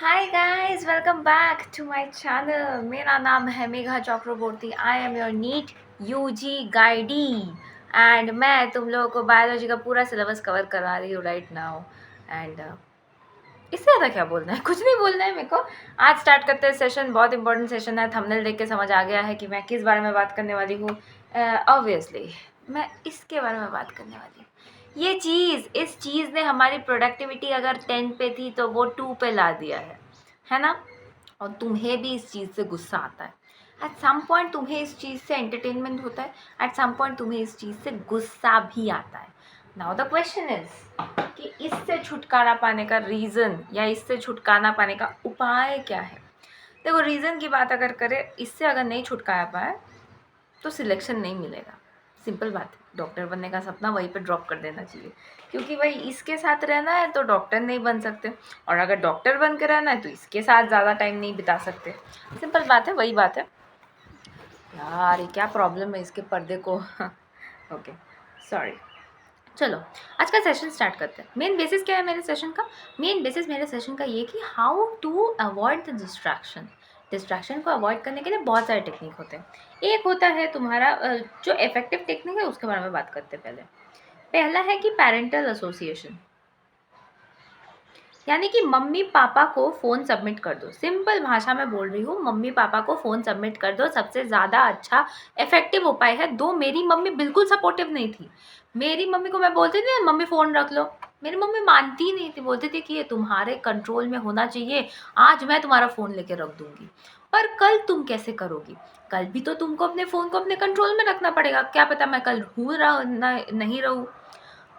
Hi guys, welcome back to my channel. मेरा नाम है Megha Chakraborty. I am your NEET UG गाइडी एंड मैं तुम लोगों को बायोलॉजी का पूरा सिलेबस कवर करवा रही हूँ राइट नाउ। एंड इससे ज़्यादा क्या बोलना है, कुछ नहीं बोलना है मेरे को। आज स्टार्ट करते हैं सेशन। बहुत इंपॉर्टेंट सेशन है। थंबनेल देख के समझ आ गया है कि मैं किस बारे में बात करने वाली हूँ। ऑब्वियसली मैं इसके बारे में बात करने वाली हूँ। इस चीज़ ने हमारी प्रोडक्टिविटी अगर 10 पे थी तो वो 2 पे ला दिया है ना। और तुम्हें भी इस चीज़ से गुस्सा आता है। एट सम पॉइंट तुम्हें इस चीज़ से एंटरटेनमेंट होता है, एट सम पॉइंट तुम्हें इस चीज़ से गुस्सा भी आता है। नाउ द क्वेश्चन इज कि इससे छुटकारा पाने का रीज़न या इससे छुटकारा पाने का उपाय क्या है। देखो, रीज़न की बात अगर करें, इससे अगर नहीं छुटकारा पाए तो सिलेक्शन नहीं मिलेगा। सिंपल बात है। डॉक्टर बनने का सपना वहीं पे ड्रॉप कर देना चाहिए, क्योंकि भाई इसके साथ रहना है तो डॉक्टर नहीं बन सकते, और अगर डॉक्टर बन के रहना है तो इसके साथ ज़्यादा टाइम नहीं बिता सकते। सिंपल बात है, वही बात है। यार ये क्या प्रॉब्लम है इसके पर्दे को। Okay, sorry. चलो, आज का सेशन स्टार्ट करते हैं। मेन बेसिस क्या है मेरे सेशन का? मेन बेसिस मेरे सेशन का ये कि how to avoid the distraction को अवॉइड करने के लिए बहुत सारे टेक्निक होते हैं। एक होता है तुम्हारा जो इफेक्टिव टेक्निक है, उसके बारे में बात करते हैं। पहला है कि पेरेंटल एसोसिएशन, यानी कि मम्मी पापा को फ़ोन सबमिट कर दो। सिंपल भाषा में बोल रही हूँ, मम्मी पापा को फ़ोन सबमिट कर दो। सबसे ज़्यादा अच्छा इफेक्टिव उपाय है। दो, मेरी मम्मी बिल्कुल सपोर्टिव नहीं थी। मेरी मम्मी को मैं बोलती थी ना, मम्मी फ़ोन रख लो, मेरी मम्मी मानती ही नहीं थी। बोलती थी कि ये तुम्हारे कंट्रोल में होना चाहिए, आज मैं तुम्हारा फ़ोन लेके रख दूँगी। पर कल तुम कैसे करोगी? कल भी तो तुमको अपने फ़ोन को अपने कंट्रोल में रखना पड़ेगा। क्या पता मैं कल नहीं रहूँ।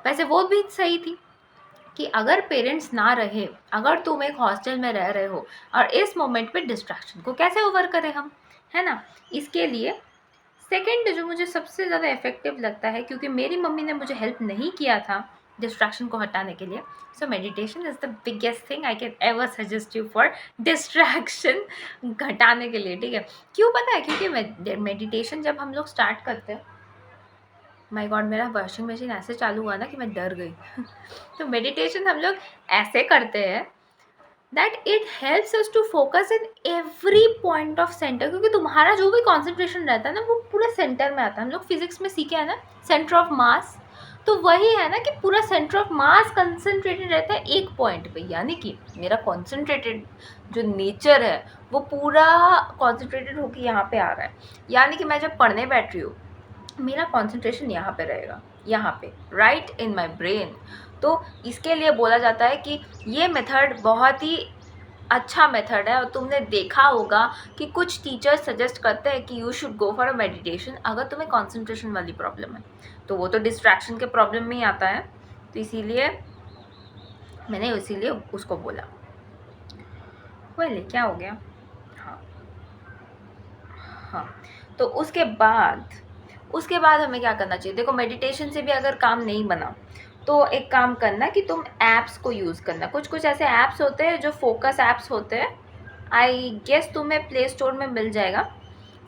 वैसे वो भी सही थी कि अगर पेरेंट्स ना रहे, अगर तुम एक हॉस्टल में रह रहे हो, और इस मोमेंट पे डिस्ट्रैक्शन को कैसे ओवर करें हम, है ना। इसके लिए सेकंड जो मुझे सबसे ज़्यादा इफेक्टिव लगता है, क्योंकि मेरी मम्मी ने मुझे हेल्प नहीं किया था डिस्ट्रैक्शन को हटाने के लिए, so meditation is the biggest thing I can ever suggest you for distraction घटाने के लिए। ठीक है, क्यों पता है? क्योंकि मेडिटेशन जब हम लोग स्टार्ट करते हैं, माय गॉड, मेरा वॉशिंग मशीन ऐसे चालू हुआ ना कि मैं डर गई। तो मेडिटेशन हम लोग ऐसे करते हैं that it helps us to focus in every point of centre, क्योंकि तुम्हारा जो भी कॉन्सेंट्रेशन रहता है ना, वो पूरा सेंटर में आता है। हम लोग फिजिक्स में सीखे हैं ना, सेंटर ऑफ मास। तो वही है ना कि पूरा सेंटर ऑफ मास कंसंट्रेटेड रहता है एक पॉइंट पे, यानी कि मेरा कॉन्सेंट्रेटेड जो नेचर है वो पूरा कॉन्सेंट्रेटेड होकर यहाँ पे आ रहा है। यानी कि मैं जब पढ़ने बैठ रही हूँ, मेरा कंसंट्रेशन यहाँ पे रहेगा, यहाँ पे, राइट इन माय ब्रेन। तो इसके लिए बोला जाता है कि ये मेथड बहुत ही अच्छा मेथड है। और तुमने देखा होगा कि कुछ टीचर्स सजेस्ट करते हैं कि you should go for a meditation अगर तुम्हें कंसंट्रेशन वाली प्रॉब्लम है। तो वो तो डिस्ट्रैक्शन के प्रॉब्लम में ही आता है, तो इसीलिए मैंने उसको बोला। क्या हो गया? हाँ हाँ। तो उसके बाद हमें क्या करना चाहिए? देखो, मेडिटेशन से भी अगर काम नहीं बना तो एक काम करना कि तुम ऐप्स को यूज़ करना। कुछ कुछ ऐसे ऐप्स होते हैं जो फोकस ऐप्स होते हैं। आई गेस तुम्हें प्ले स्टोर में मिल जाएगा।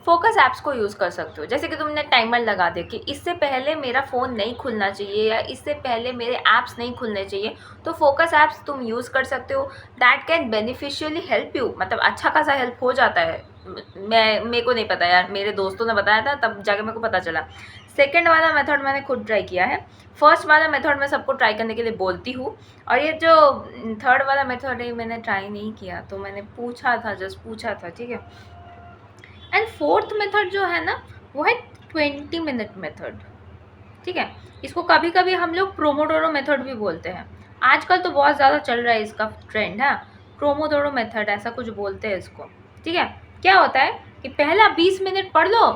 फोकस ऐप्स को यूज़ कर सकते हो। जैसे कि तुमने टाइमर लगा दिया कि इससे पहले मेरा फ़ोन नहीं खुलना चाहिए या इससे पहले मेरे ऐप्स नहीं खुलने चाहिए, तो फोकस ऐप्स तुम यूज़ कर सकते हो। That can beneficially help you, मतलब अच्छा खासा हेल्प हो जाता है। मेरे को नहीं पता यार, मेरे दोस्तों ने बताया था तब जाके मेरे को पता चला। सेकेंड वाला मेथड मैंने खुद ट्राई किया है। फर्स्ट वाला मेथड मैं सबको ट्राई करने के लिए बोलती हूँ, और ये जो थर्ड वाला मेथड है मैंने ट्राई नहीं किया, तो मैंने पूछा था, जस्ट पूछा था। ठीक है। एंड फोर्थ मेथड जो है ना, वो है 20 मिनट मेथड। ठीक है, इसको कभी कभी हम लोग प्रोमोडोरो मेथड भी बोलते हैं। आजकल तो बहुत ज़्यादा चल रहा है इसका ट्रेंड है, प्रोमोडोरो मेथड ऐसा कुछ बोलते हैं इसको। ठीक है, क्या होता है कि पहला 20 मिनट पढ़ लो,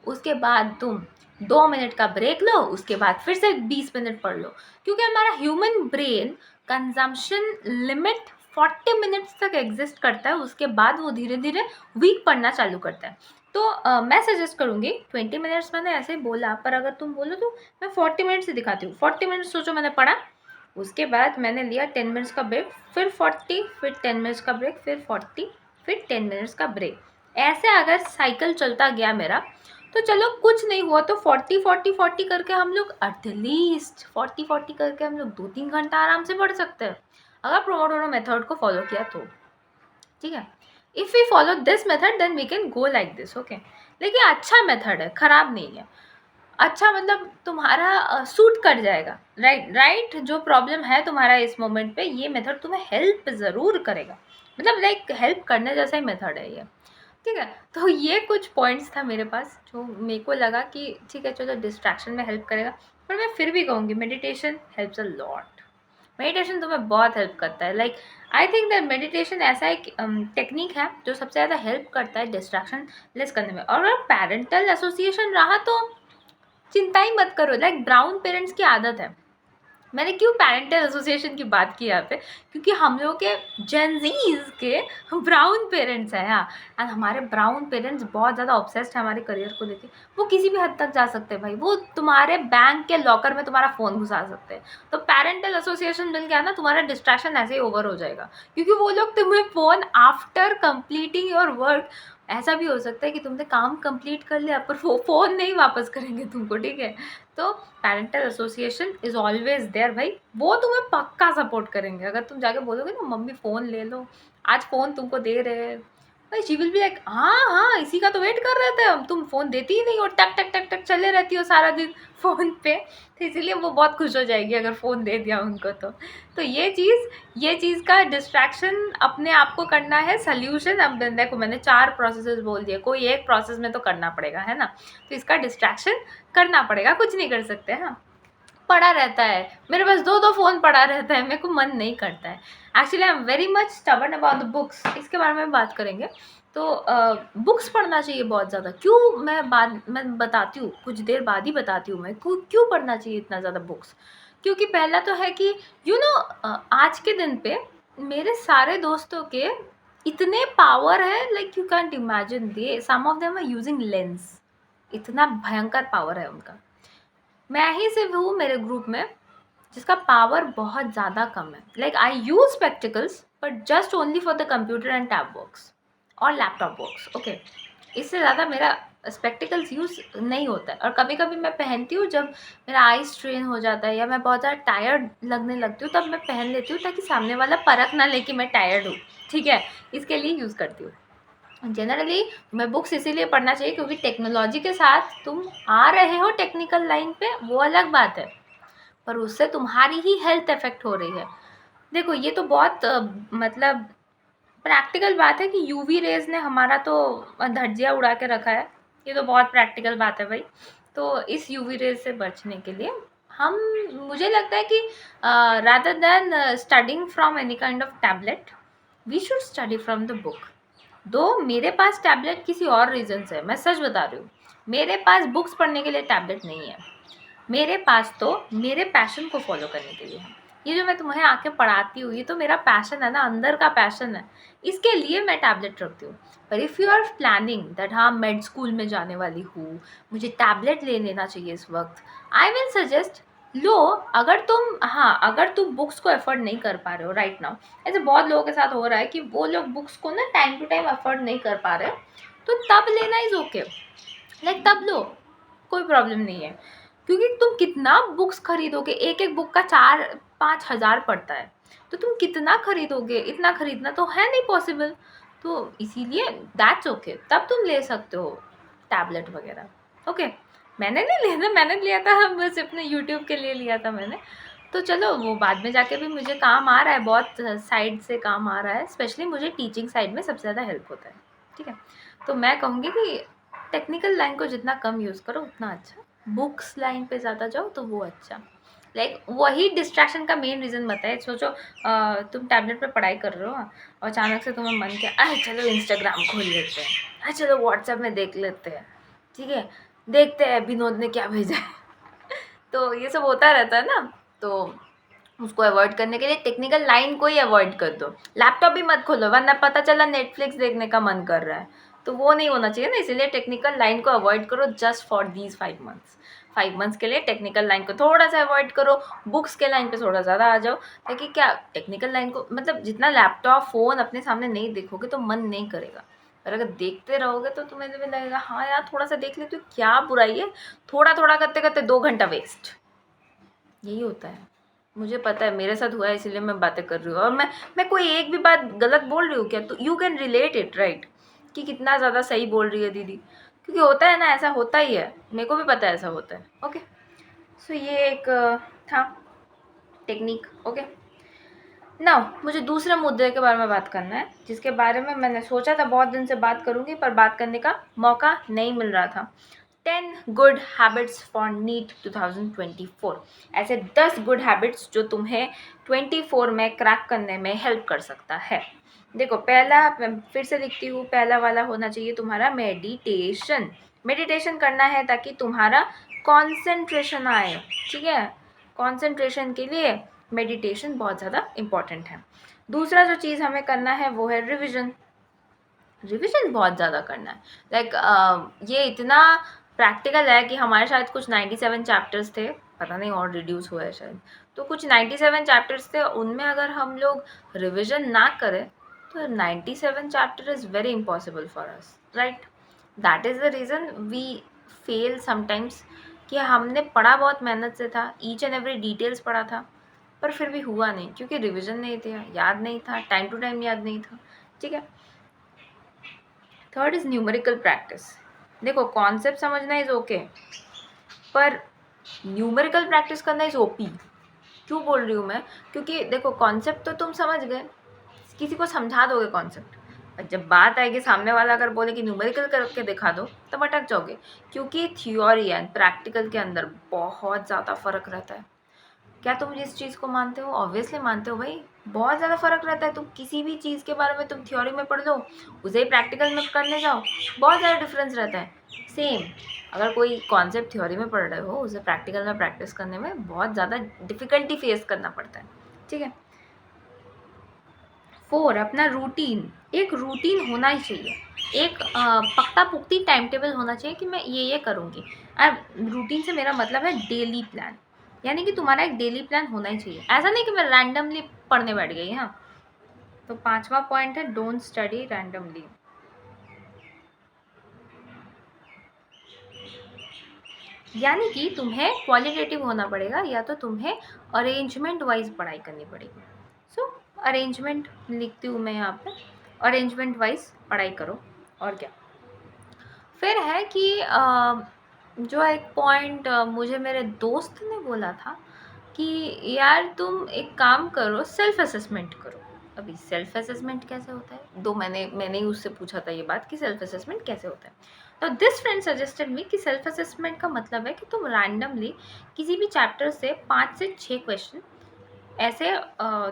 उसके बाद तुम 2 मिनट का ब्रेक लो, उसके बाद फिर से 20 मिनट पढ़ लो। क्योंकि हमारा human brain consumption limit 40 minutes तक एग्जिस्ट करता है, उसके बाद वो धीरे धीरे वीक पढ़ना चालू करता है। तो मैं सजेस्ट करूँगी 20 मिनट्स, मैंने ऐसे ही बोला, पर अगर तुम बोलो तो मैं 40 मिनट्स से दिखाती हूँ। 40 मिनट्स सोचो मैंने पढ़ा, उसके बाद मैंने लिया 10 मिनट्स का ब्रेक, फिर 40, फिर 10 मिनट्स का ब्रेक, फिर 40, फिर 10 मिनट्स का ब्रेक। ऐसे अगर साइकिल चलता गया मेरा, तो चलो कुछ नहीं हुआ तो 40-40-40 करके हम लोग एटलीस्ट 40-40 करके हम लोग 2-3 घंटा आराम से पढ़ सकते हैं। अगर प्रोमोडोरो मेथड को फॉलो किया तो, ठीक है। If we follow this method then we can go like this, okay. लेकिन अच्छा मेथड है, खराब नहीं है। अच्छा मतलब तुम्हारा सूट कर जाएगा, राइट। जो प्रॉब्लम है तुम्हारा इस मोमेंट पे, ये मेथड तुम्हें हेल्प ज़रूर करेगा, मतलब लाइक हेल्प करने जैसा ही मेथड है ये, ठीक है। तो ये कुछ पॉइंट्स था मेरे पास जो मेरे को लगा कि ठीक है चलो डिस्ट्रैक्शन में हेल्प करेगा। पर मैं फिर भी कहूँगी meditation helps a lot. Meditation तुम्हें बहुत हेल्प करता है। Like I think that meditation ऐसा एक टेक्निक है जो सबसे ज़्यादा हेल्प करता है डिस्ट्रैक्शन लेस करने में। और अगर पेरेंटल एसोसिएशन रहा तो चिंता ही मत करो। लाइक ब्राउन पेरेंट्स की आदत है। मैंने क्यों पेरेंटल एसोसिएशन की बात की यहाँ पे, क्योंकि हम लोग के जेनजीज के ब्राउन पेरेंट्स हैं। हाँ, एंड हमारे ब्राउन पेरेंट्स बहुत ज़्यादा ऑब्सेस्ड है हमारे करियर को लेके। वो किसी भी हद तक जा सकते हैं भाई, वो तुम्हारे बैंक के लॉकर में तुम्हारा फ़ोन घुसा सकते हैं। तो पेरेंटल एसोसिएशन मिल गया ना, तुम्हारा डिस्ट्रैक्शन ऐसे ही ओवर हो जाएगा, क्योंकि वो लोग तुम्हें phone after completing your work, ऐसा भी हो सकता है कि तुमने काम कंप्लीट कर लिया पर वो फ़ोन नहीं वापस करेंगे तुमको, ठीक है। तो parental association is always there भाई, वो तुम्हें पक्का सपोर्ट करेंगे। अगर तुम जाके बोलोगे ना मम्मी फ़ोन ले लो, आज फ़ोन तुमको दे रहे हैं, भाई शी विल बी लाइक हाँ हाँ इसी का तो वेट कर रहे थे हम, तुम फ़ोन देती ही नहीं और टक टक टक टक चले रहती हो सारा दिन फ़ोन पे। तो इसीलिए वो बहुत खुश हो जाएगी अगर फ़ोन दे दिया उनको तो ये चीज़ का डिस्ट्रैक्शन अपने आप को करना है सल्यूशन। अब देखो मैंने 4 प्रोसेसेस बोल दिए, कोई एक प्रोसेस में तो करना पड़ेगा, है ना। तो इसका डिस्ट्रैक्शन करना पड़ेगा, कुछ नहीं कर सकते। हाँ, पड़ा रहता है मेरे पास, 2 फ़ोन पड़ा रहता है, मेरे को मन नहीं करता है। Actually I am very much stubborn about the books, इसके बारे में बात करेंगे। तो बुक्स पढ़ना चाहिए बहुत ज़्यादा। क्यों, मैं बताती हूँ, कुछ देर बाद ही बताती हूँ मैं क्यों पढ़ना चाहिए इतना ज़्यादा बुक्स। क्योंकि पहला तो है कि आज के दिन पे मेरे सारे दोस्तों के इतने पावर है, like you can't imagine, they some of them are using lens, इतना भयंकर पावर है उनका। मैं ही सिर्फ हूँ मेरे ग्रुप में जिसका पावर बहुत ज़्यादा कम है। Like I use spectacles but just only for the computer and tab works और लैपटॉप वर्क्स, ओके। इससे ज़्यादा मेरा स्पेक्टिकल्स यूज़ नहीं होता है। और कभी कभी मैं पहनती हूँ जब मेरा आई स्ट्रेन हो जाता है या मैं बहुत ज़्यादा टायर्ड लगने लगती हूँ, तब मैं पहन लेती हूँ ताकि सामने वाला परख ना ले कि मैं टायर्ड हूँ, ठीक है। इसके लिए यूज़ करती हूँ। जनरली तुम्हें बुक्स इसीलिए पढ़ना चाहिए क्योंकि टेक्नोलॉजी के साथ तुम आ रहे हो टेक्निकल लाइन पे, वो अलग बात है, पर उससे तुम्हारी ही हेल्थ इफेक्ट हो रही है। देखो ये तो बहुत मतलब प्रैक्टिकल बात है कि यूवी रेज ने हमारा तो धज्जियाँ उड़ा के रखा है। ये तो बहुत प्रैक्टिकल बात है भाई। तो इस यूवी रेज से बचने के लिए हम, मुझे लगता है कि rather than studying from any kind of tablet, we should study from the book. दो मेरे पास टैबलेट किसी और रीज़न से है, मैं सच बता रही हूँ। मेरे पास बुक्स पढ़ने के लिए टैबलेट नहीं है, मेरे पास तो मेरे पैशन को फॉलो करने के लिए है। ये जो मैं तुम्हें आके पढ़ाती हूँ, ये तो मेरा पैशन है ना, अंदर का पैशन है, इसके लिए मैं टैबलेट रखती हूँ। पर if you are planning that हाँ मेड स्कूल में जाने वाली हूँ, मुझे टैबलेट ले लेना चाहिए इस वक्त, आई विल सजेस्ट लो। अगर तुम बुक्स को अफोर्ड नहीं कर पा रहे हो राइट नाउ, ऐसे बहुत लोगों के साथ हो रहा है कि वो लोग बुक्स को ना टाइम टू टाइम अफोर्ड नहीं कर पा रहे, तो तब लेना इज ओके, लाइक तब लो, कोई प्रॉब्लम नहीं है। क्योंकि तुम कितना बुक्स खरीदोगे, एक एक बुक का 4-5 हज़ार पड़ता है, तो तुम कितना खरीदोगे, इतना खरीदना तो है नहीं पॉसिबल। तो इसीलिए दैट्स ओके, तब तुम ले सकते हो टैबलेट वगैरह, ओके। मैंने नहीं लिया था, मैंने लिया था बस अपने यूट्यूब के लिए लिया था मैंने। तो चलो वो बाद में जाके भी मुझे काम आ रहा है, बहुत साइड से काम आ रहा है, स्पेशली मुझे टीचिंग साइड में सबसे ज़्यादा हेल्प होता है, ठीक है। तो मैं कहूँगी कि टेक्निकल लाइन को जितना कम यूज़ करो उतना अच्छा, बुक्स लाइन पे ज़्यादा जाओ तो वो अच्छा। लाइक वही डिस्ट्रैक्शन का मेन रीज़न बताए। सोचो तुम टैबलेट पे पढ़ाई कर रहे हो और अचानक से तुम्हें मन किया अरे चलो इंस्टाग्राम खोल लेते हैं, अरे चलो व्हाट्सएप में देख लेते हैं, ठीक है, देखते हैं विनोद ने क्या भेजा है। तो ये सब होता रहता है ना, तो उसको अवॉइड करने के लिए टेक्निकल लाइन को ही अवॉइड कर दो। लैपटॉप भी मत खोलो वरना पता चला नेटफ्लिक्स देखने का मन कर रहा है, तो वो नहीं होना चाहिए ना। इसीलिए टेक्निकल लाइन को अवॉइड करो just for these 5 months. 5 months के लिए टेक्निकल लाइन को थोड़ा सा अवॉइड करो, बुक्स के लाइन पे थोड़ा ज़्यादा आ जाओ, ताकि क्या टेक्निकल लाइन को मतलब जितना लैपटॉप फ़ोन अपने सामने नहीं देखोगे तो मन नहीं करेगा। और अगर देखते रहोगे तो तुम्हें भी लगेगा हाँ यार थोड़ा सा देख लेती हूँ, क्या बुराई है, थोड़ा थोड़ा करते करते 2 घंटा वेस्ट, यही होता है। मुझे पता है मेरे साथ हुआ है, इसीलिए मैं बातें कर रही हूँ। और मैं कोई एक भी बात गलत बोल रही हूँ क्या? तो you can relate it right, कि कितना ज़्यादा सही बोल रही है दीदी, क्योंकि होता है ना, ऐसा होता ही है, मेरे को भी पता है ऐसा होता है। ओके, सो ये एक था टेक्निक। ओके, नाउ मुझे दूसरे मुद्दे के बारे में बात करना है, जिसके बारे में मैंने सोचा था बहुत दिन से बात करूंगी, पर बात करने का मौका नहीं मिल रहा था। 10 गुड हैबिट्स फॉर नीट 2024। ऐसे 10 गुड हैबिट्स जो तुम्हें 24 में क्रैक करने में हेल्प कर सकता है। देखो, पहला, मैं फिर से लिखती हूँ, पहला वाला होना चाहिए तुम्हारा मेडिटेशन। मेडिटेशन करना है ताकि तुम्हारा कॉन्सेंट्रेशन आए, ठीक है? कॉन्सेंट्रेशन के लिए मेडिटेशन बहुत ज़्यादा इम्पॉर्टेंट है। दूसरा जो चीज़ हमें करना है वो है रिविज़न। रिविज़न बहुत ज़्यादा करना है। ये इतना प्रैक्टिकल है कि हमारे शायद कुछ 97 चैप्टर्स थे, पता नहीं और रिड्यूस हुआ है शायद, तो कुछ 97 चैप्टर्स थे, उनमें अगर हम लोग रिविज़न ना करें तो 97 chapter is very impossible for us, right? That is the reason we fail sometimes, कि हमने पढ़ा बहुत मेहनत से था, ईच एंड एवरी डिटेल्स पढ़ा था, पर फिर भी हुआ नहीं, क्योंकि रिविज़न नहीं था, याद नहीं था, टाइम टू टाइम याद नहीं था, ठीक है? Third is numerical practice. देखो, कॉन्सेप्ट समझना इज़ ओके, पर न्यूमेरिकल प्रैक्टिस करना इज़ ओपी। क्यों बोल रही हूँ मैं? क्योंकि देखो, कॉन्सेप्ट तो तुम समझ गए, किसी को समझा दोगे कॉन्सेप्ट, और जब बात आएगी सामने वाला अगर बोले कि न्यूमेरिकल करके दिखा दो, तब अटक जाओगे, क्योंकि थ्योरी एंड प्रैक्टिकल के अंदर बहुत ज़्यादा फ़र्क रहता है। क्या तुम इस चीज़ को मानते हो? ऑब्वियसली मानते हो भाई, बहुत ज़्यादा फ़र्क रहता है। तुम किसी भी चीज़ के बारे में तुम थ्योरी में पढ़ लो, उसे ही प्रैक्टिकल में करने जाओ, बहुत ज़्यादा डिफरेंस रहता है। सेम, अगर कोई कॉन्सेप्ट थ्योरी में पढ़ रहे हो, उसे प्रैक्टिकल में प्रैक्टिस करने में बहुत ज़्यादा डिफ़िकल्टी फेस करना पड़ता है, ठीक है? 4, अपना रूटीन। एक रूटीन होना ही चाहिए, एक पक्का पुख्ती टाइम टेबल होना चाहिए कि मैं ये करूँगी। अब रूटीन से मेरा मतलब है डेली प्लान, यानी कि तुम्हारा एक डेली प्लान होना ही चाहिए। ऐसा नहीं कि मैं रैंडमली पढ़ने बैठ गई। हाँ, तो 5वां पॉइंट है डोंट स्टडी रैंडमली। यानी कि तुम्हें क्वालिटेटिव होना पड़ेगा, या तो तुम्हें अरेंजमेंट वाइज पढ़ाई करनी पड़ेगी। सो अरेंजमेंट लिखती हूँ मैं यहाँ पे, अरेंजमेंट वाइज पढ़ाई करो, और क्या। फिर है कि जो एक पॉइंट मुझे मेरे दोस्त ने बोला था कि यार तुम एक काम करो, सेल्फ असेसमेंट करो। अभी सेल्फ असेसमेंट कैसे होता है? मैंने ही उससे पूछा था ये बात कि सेल्फ असेसमेंट कैसे होता है। तो दिस फ्रेंड सजेस्टेड मी कि सेल्फ असेसमेंट का मतलब है कि तुम रैंडमली किसी भी चैप्टर से 5 से 6 क्वेश्चन ऐसे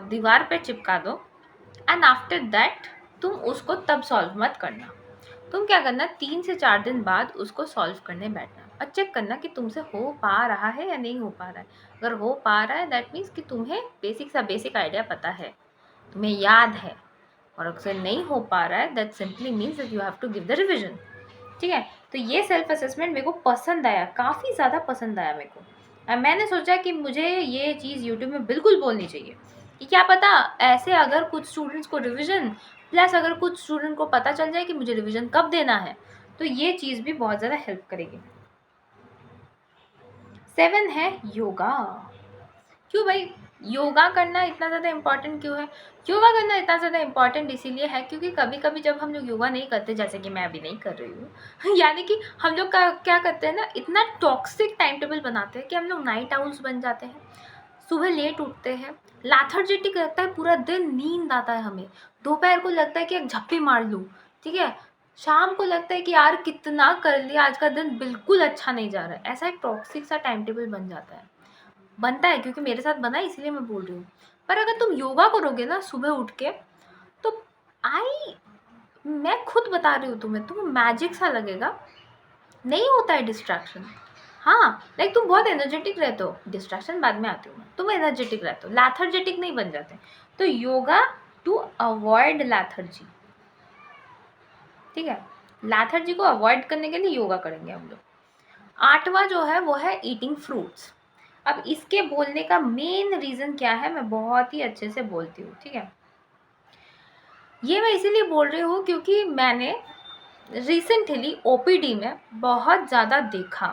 दीवार पे चिपका दो, एंड आफ्टर दैट तुम उसको तब सॉल्व मत करना। तुम क्या करना, 3 से 4 दिन बाद उसको सॉल्व करने बैठना और चेक करना कि तुमसे हो पा रहा है या नहीं हो पा रहा है। अगर हो पा रहा है, दैट मीन्स कि तुम्हें बेसिक आइडिया पता है, तुम्हें याद है। और अगर नहीं हो पा रहा है, that simply means that you have to give the revision, ठीक है? तो ये सेल्फ असेसमेंट मेरे को पसंद आया, काफ़ी ज़्यादा पसंद आया मेरे को। और मैंने सोचा कि मुझे ये चीज़ यूट्यूब में बिल्कुल बोलनी चाहिए, कि क्या पता ऐसे अगर कुछ स्टूडेंट्स को रिविज़न, प्लस अगर कुछ स्टूडेंट को पता चल जाए कि मुझे रिविज़न कब देना है, तो ये चीज़ भी बहुत ज़्यादा हेल्प करेगी। 7 है योगा। क्यों भाई योगा करना इतना ज़्यादा इम्पॉर्टेंट क्यों है? योगा करना इतना ज़्यादा इम्पॉर्टेंट इसीलिए है क्योंकि कभी-कभी जब हम लोग योगा नहीं करते, जैसे कि मैं अभी नहीं कर रही हूँ यानी कि हम लोग का क्या करते हैं ना, इतना टॉक्सिक टाइम टेबल बनाते हैं कि हम लोग नाइट आउल्स बन जाते हैं, सुबह लेट उठते हैं, लेथार्जिटिक लगता है पूरा दिन, नींद आता है हमें, दोपहर को लगता है कि एक झप्पी मार लूँ, ठीक है? शाम को लगता है कि यार कितना कर लिया, आज का दिन बिल्कुल अच्छा नहीं जा रहा है। ऐसा एक टॉक्सिक सा टाइम टेबल बन जाता है, बनता है, क्योंकि मेरे साथ बना है इसलिए मैं बोल रही हूँ। पर अगर तुम योगा करोगे ना सुबह उठ के, तो आई मैं खुद बता रही हूँ तुम्हें मैजिक सा लगेगा, नहीं होता है डिस्ट्रैक्शन। हाँ, लाइक तुम बहुत एनर्जेटिक रहते हो, डिस्ट्रैक्शन बाद में आती हूँ मैं, तुम एनर्जेटिक रहते हो, लैथर्जेटिक नहीं बन जाते। तो योगा टू अवॉइड लैथर्जी, ठीक है? लैथर्जी को अवॉइड करने के लिए योगा करेंगे हम लोग। 8वां जो है वो है ईटिंग फ्रूट्स। अब इसके बोलने का मेन रीज़न क्या है, मैं बहुत ही अच्छे से बोलती हूँ, ठीक है? ये मैं इसीलिए बोल रही हूँ क्योंकि मैंने रिसेंटली ओपीडी में बहुत ज़्यादा देखा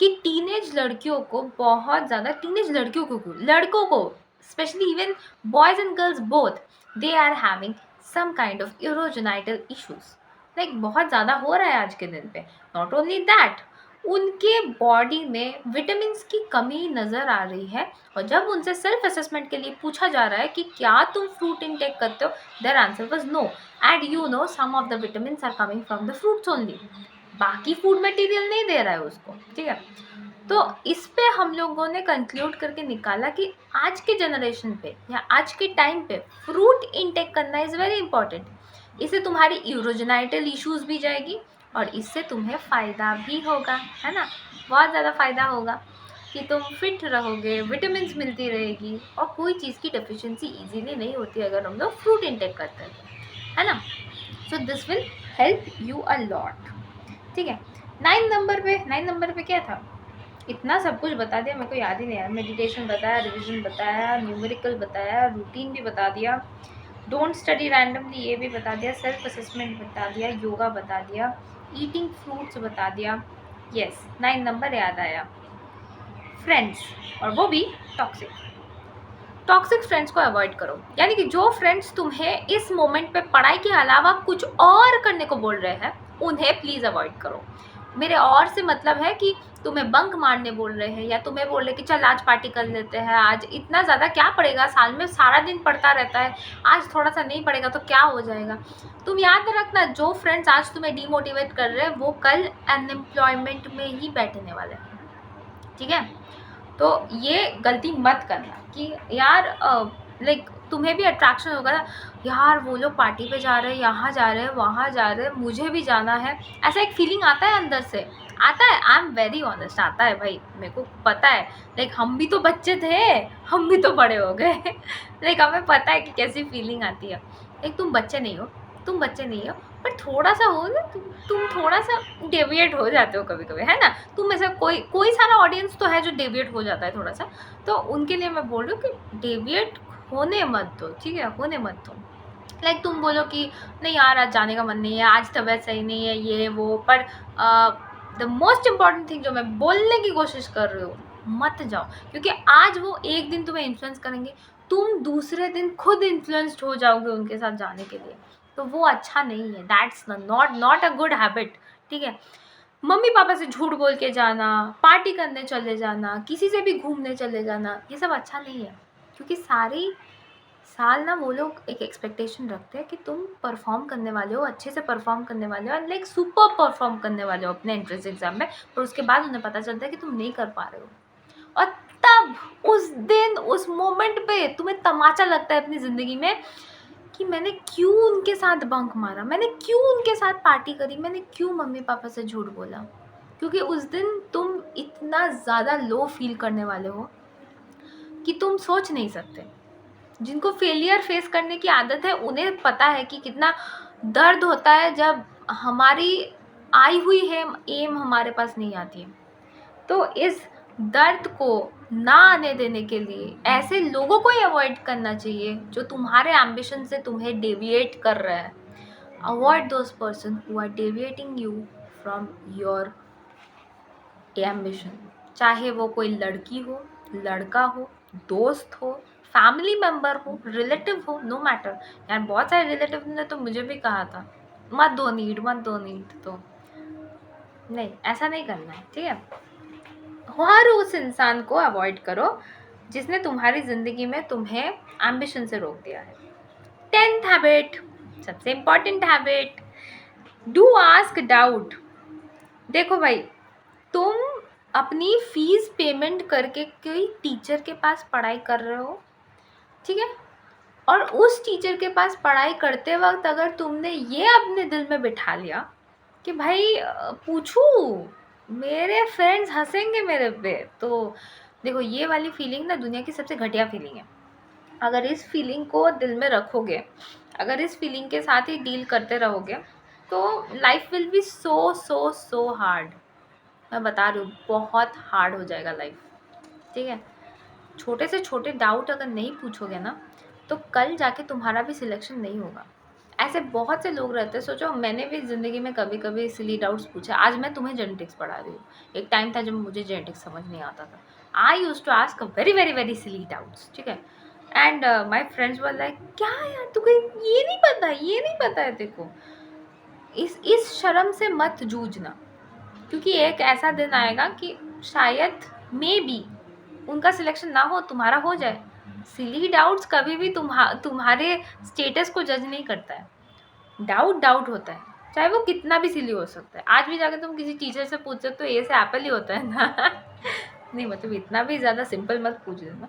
कि टीनेज लड़कियों को बहुत ज़्यादा, टीनेज लड़कियों को क्यों, लड़कों को especially even boys and girls both, they are having some kind of urogenital issues. Like बहुत ज़्यादा हो रहा है आज के दिन पे. Not only that, उनके बॉडी में विटामिन की कमी नज़र आ रही है, और जब उनसे सेल्फ असेसमेंट के लिए पूछा जा रहा है कि क्या तुम फ्रूट इनटेक करते हो, their answer was no. And you know some of the vitamin are coming from the fruits only, बाकी फूड मटेरियल नहीं दे रहा है उसको. ठीक है, तो इस पे हम लोगों ने कंक्लूड करके निकाला कि आज के जनरेशन पे या आज के टाइम पे फ्रूट इनटेक करना इज़ वेरी इंपॉर्टेंट. इससे तुम्हारी यूरोजेनाइटल इश्यूज भी जाएगी और इससे तुम्हें फ़ायदा भी होगा, है ना. बहुत ज़्यादा फ़ायदा होगा कि तुम फिट रहोगे, विटामिन मिलती रहेगी, और कोई चीज़ की डेफिशिएंसी इजीली नहीं होती अगर हम लोग फ्रूट इनटेक करते हैं, है ना. So this will help you a lot. ठीक है, 9 नंबर पे क्या था, इतना सब कुछ बता दिया, मेरे को याद ही नहीं आया. मेडिटेशन बताया, रिविजन बताया, न्यूमेरिकल बताया, रूटीन भी बता दिया, डोंट स्टडी रैंडमली ये भी बता दिया, सेल्फ असेसमेंट बता दिया, योगा बता दिया, ईटिंग फ्रूट्स बता दिया. यस, 9 नंबर याद आया, फ्रेंड्स, और वो भी टॉक्सिक. टॉक्सिक फ्रेंड्स को अवॉइड करो. यानी कि जो फ्रेंड्स तुम्हें इस मोमेंट पे पढ़ाई के अलावा कुछ और करने को बोल रहे हैं, उन्हें प्लीज़ अवॉइड करो. मेरे और से मतलब है कि तुम्हें बंक मारने बोल रहे हैं, या तुम्हें बोल रहे कि चल आज पार्टी कर लेते हैं, आज इतना ज़्यादा क्या पड़ेगा, साल में सारा दिन पढ़ता रहता है, आज थोड़ा सा नहीं पड़ेगा तो क्या हो जाएगा. तुम याद रखना, जो फ्रेंड्स आज तुम्हें डीमोटिवेट कर रहे हैं वो कल अनएम्प्लॉयमेंट में ही बैठने वाले हैं. ठीक है, तो ये गलती मत करना कि यार लाइक तुम्हें भी अट्रैक्शन होगा ना, यार वो लोग पार्टी पे जा रहे हैं, यहाँ जा रहे हैं, वहाँ जा रहे हैं, मुझे भी जाना है. ऐसा एक फीलिंग आता है अंदर से, आता है. आई एम वेरी ऑनेस्ट, आता है भाई, मेरे को पता है. लाइक हम भी तो बच्चे थे, हम भी तो बड़े हो गए. लाइक हमें पता है कि कैसी फीलिंग आती है. लाइक तुम बच्चे नहीं हो, पर थोड़ा सा हो ना, तुम थोड़ा सा डेविएट हो जाते हो कभी कभी, है ना. तुम ऐसा कोई सारा ऑडियंस तो है जो डेविएट हो जाता है थोड़ा सा, तो उनके लिए मैं बोल रही हूँ कि डेविएट होने मत दो. ठीक है, होने मत दो. लाइक तुम बोलो कि नहीं यार आज जाने का मन नहीं है, आज तबीयत सही नहीं है, ये वो, पर द मोस्ट इम्पॉर्टेंट थिंग जो मैं बोलने की कोशिश कर रही हूँ, मत जाओ. क्योंकि आज वो एक दिन तुम्हें इन्फ्लुएंस करेंगे, तुम दूसरे दिन खुद इन्फ्लुएंस्ड हो जाओगे उनके साथ जाने के लिए, तो वो अच्छा नहीं है. That's not a good habit. ठीक है, मम्मी पापा से झूठ बोल के जाना, पार्टी करने चले जाना, किसी से भी घूमने चले जाना, ये सब अच्छा नहीं है. क्योंकि सारी साल ना वो लोग एक एक्सपेक्टेशन रखते हैं कि तुम परफॉर्म करने वाले हो, अच्छे से परफॉर्म करने वाले हो, लाइक सुपर परफॉर्म करने वाले हो अपने एंट्रेंस एग्जाम में, पर उसके बाद उन्हें पता चलता है कि तुम नहीं कर पा रहे हो. और तब उस दिन उस मोमेंट पे तुम्हें तमाचा लगता है अपनी ज़िंदगी में कि मैंने क्यों उनके साथ बंक मारा, मैंने क्यों उनके साथ पार्टी करी, मैंने क्यों मम्मी पापा से झूठ बोला. क्योंकि उस दिन तुम इतना ज़्यादा लो फील करने वाले हो कि तुम सोच नहीं सकते. जिनको फेलियर फेस करने की आदत है उन्हें पता है कि कितना दर्द होता है जब हमारी आई हुई है एम हमारे पास नहीं आती है. तो इस दर्द को ना आने देने के लिए ऐसे लोगों को ही अवॉइड करना चाहिए जो तुम्हारे एम्बिशन से तुम्हें डेविएट कर रहा है. Avoid those person who are deviating you from your ambition. चाहे वो कोई लड़की हो, लड़का हो, दोस्त हो, फैमिली मेम्बर हो, रिलेटिव हो, नो मैटर. यार बहुत सारे रिलेटिव ने तो मुझे भी कहा था मत दो नीड, तो नहीं, ऐसा नहीं करना है. ठीक है, हर उस इंसान को अवॉइड करो जिसने तुम्हारी ज़िंदगी में तुम्हें एम्बिशन से रोक दिया है. 10th हैबिट, सबसे important habit, do ask doubt. देखो भाई, तुम अपनी फीस पेमेंट करके कोई टीचर के पास पढ़ाई कर रहे हो, ठीक है, और उस टीचर के पास पढ़ाई करते वक्त अगर तुमने ये अपने दिल में बिठा लिया कि भाई पूछूं, मेरे फ्रेंड्स हंसेंगे मेरे पे, तो देखो ये वाली फीलिंग ना दुनिया की सबसे घटिया फीलिंग है. अगर इस फीलिंग को दिल में रखोगे, अगर इस फीलिंग के साथ ही डील करते रहोगे, तो life will be so hard. मैं बता रही हूँ, बहुत हार्ड हो जाएगा लाइफ. ठीक है, छोटे से छोटे डाउट अगर नहीं पूछोगे ना, तो कल जाके तुम्हारा भी सिलेक्शन नहीं होगा. ऐसे बहुत से लोग रहते हैं. सोचो, मैंने भी ज़िंदगी में कभी कभी सिली डाउट्स पूछे. आज मैं तुम्हें जेनेटिक्स पढ़ा रही हूँ, एक टाइम था जब मुझे जेनेटिक्स समझ नहीं आता था. I use to ask very very very silly doubts. ठीक है, and my friends were like, क्या यार तुझे ये नहीं पता, ये नहीं पता है तेको। इस शर्म से मत जूझना, क्योंकि एक ऐसा दिन आएगा कि शायद मे बी उनका सिलेक्शन ना हो, तुम्हारा हो जाए। सिली डाउट्स कभी भी तुम्हारे स्टेटस को जज नहीं करता है। डाउट डाउट होता है, चाहे वो कितना भी सिली हो सकता है। आज भी जाकर तुम किसी टीचर से पूछ सकते हो ए से एप्पल ही होता है ना। नहीं मतलब इतना भी ज़्यादा सिंपल मत पूछ लेना।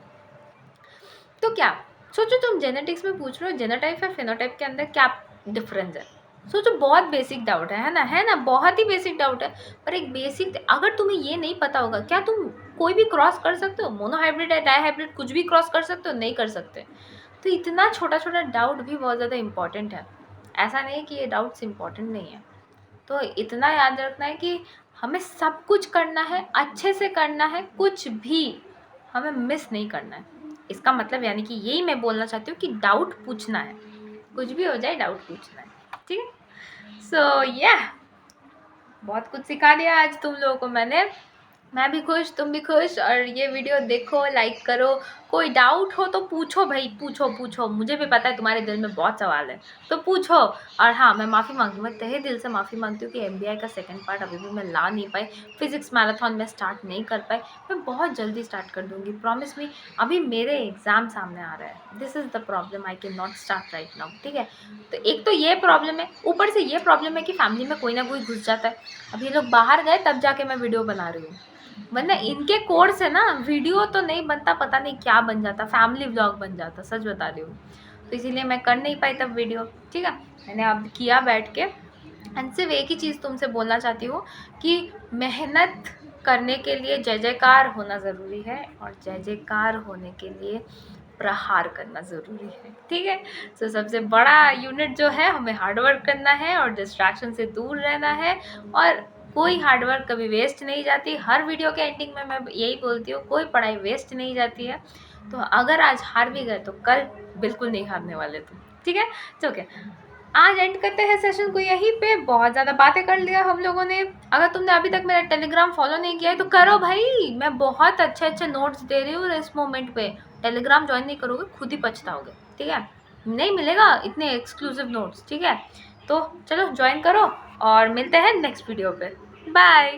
तो क्या सोचो, तुम जेनेटिक्स में पूछ रहे हो जेनोटाइप या फिनोटाइप के अंदर क्या डिफरेंस है। सोचो, बहुत बेसिक डाउट है ना, बहुत ही बेसिक डाउट है। पर एक बेसिक, अगर तुम्हें ये नहीं पता होगा, क्या तुम कोई भी क्रॉस कर सकते हो? मोनोहाइब्रिड है, डाईहाइब्रिड, कुछ भी क्रॉस कर सकते हो? नहीं कर सकते। तो इतना छोटा छोटा डाउट भी बहुत ज़्यादा इंपॉर्टेंट है। ऐसा नहीं कि ये डाउट्स इंपॉर्टेंट नहीं है। तो इतना याद रखना है कि हमें सब कुछ करना है, अच्छे से करना है, कुछ भी हमें मिस नहीं करना है। इसका मतलब यानी कि यही मैं बोलना चाहती हूँ कि डाउट पूछना है, कुछ भी हो जाए डाउट पूछना है, ठीक है। सो या बहुत कुछ सिखा दिया आज तुम लोगों को मैंने। मैं भी खुश, तुम भी खुश। और ये वीडियो देखो, लाइक करो। कोई डाउट हो तो पूछो भाई, पूछो पूछो, मुझे भी पता है तुम्हारे दिल में बहुत सवाल है, तो पूछो। और हाँ, मैं माफ़ी मांगती हूँ, मैं तहे दिल से माफ़ी मांगती हूँ कि MBI का सेकंड पार्ट अभी भी मैं ला नहीं पाई, फिजिक्स मैराथन में स्टार्ट नहीं कर पाई। मैं बहुत जल्दी स्टार्ट कर दूँगी, प्रॉमिस मी। अभी मेरे एग्ज़ाम सामने आ रहा है, this is the problem, I can not start right now, ठीक है। तो एक तो ये प्रॉब्लम है, ऊपर से ये प्रॉब्लम है कि फैमिली में कोई ना कोई घुस जाता है। अब ये लोग बाहर गए तब जाके मैं वीडियो बना रही हूँ, वरना इनके कोर्स है ना, वीडियो तो नहीं बनता, पता नहीं क्या बन जाता, फैमिली व्लॉग बन जाता, सच बता रही हूँ। तो इसीलिए मैं कर नहीं पाई तब वीडियो, ठीक है। मैंने अब किया बैठ के। एंड सिर्फ एक ही चीज़ तुमसे बोलना चाहती हूँ कि मेहनत करने के लिए जय जयकार होना ज़रूरी है, और जय जयकार होने के लिए प्रहार करना ज़रूरी है, ठीक है। तो सबसे बड़ा यूनिट जो है, हमें हार्डवर्क करना है और डिस्ट्रैक्शन से दूर रहना है। और कोई हार्डवर्क कभी वेस्ट नहीं जाती। हर वीडियो के एंडिंग में मैं यही बोलती हूँ, कोई पढ़ाई वेस्ट नहीं जाती है। तो अगर आज हार भी गए तो कल बिल्कुल नहीं हारने वाले तुम, ठीक है। तो ओके, आज एंड करते हैं सेशन को यहीं पे। बहुत ज़्यादा बातें कर लिया हम लोगों ने। अगर तुमने अभी तक मेरा टेलीग्राम फॉलो नहीं किया है तो करो भाई, मैं बहुत अच्छे अच्छे नोट्स दे रही हूँ इस मोमेंट पे। टेलीग्राम ज्वाइन नहीं करोगे खुद ही पछताओगे, ठीक है। नहीं मिलेगा इतने एक्सक्लूसिव नोट्स, ठीक है। तो चलो ज्वाइन करो और मिलते हैं नेक्स्ट वीडियो पे। बाय।